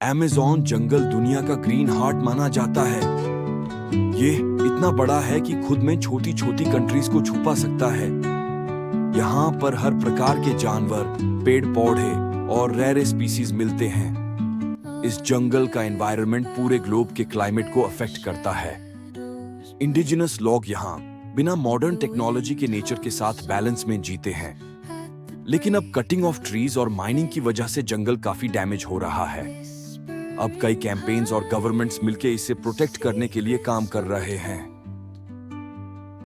Amazon जंगल दुनिया का green heart माना जाता है। ये इतना बड़ा है कि खुद में छोटी-छोटी कंट्रीज को छुपा सकता है। यहाँ पर हर प्रकार के जानवर, पेड़-पौधे और रेयर स्पीसीज मिलते हैं। इस जंगल का एनवायरनमेंट पूरे ग्लोब के क्लाइमेट को अफेक्ट करता है। इंडिजिनस लोग यहाँ बिना मॉडर्न टेक्नोलॉजी के नेचर के साथ बैलेंस में जीते हैं। लेकिन अब कटिंग ऑफ ट्रीज और माइनिंग की वजह से जंगल काफी डैमेज हो रहा है। अब कई कैंपेन्स और गवर्नमेंट्स मिलकर इसे प्रोटेक्ट करने के लिए काम कर रहे हैं।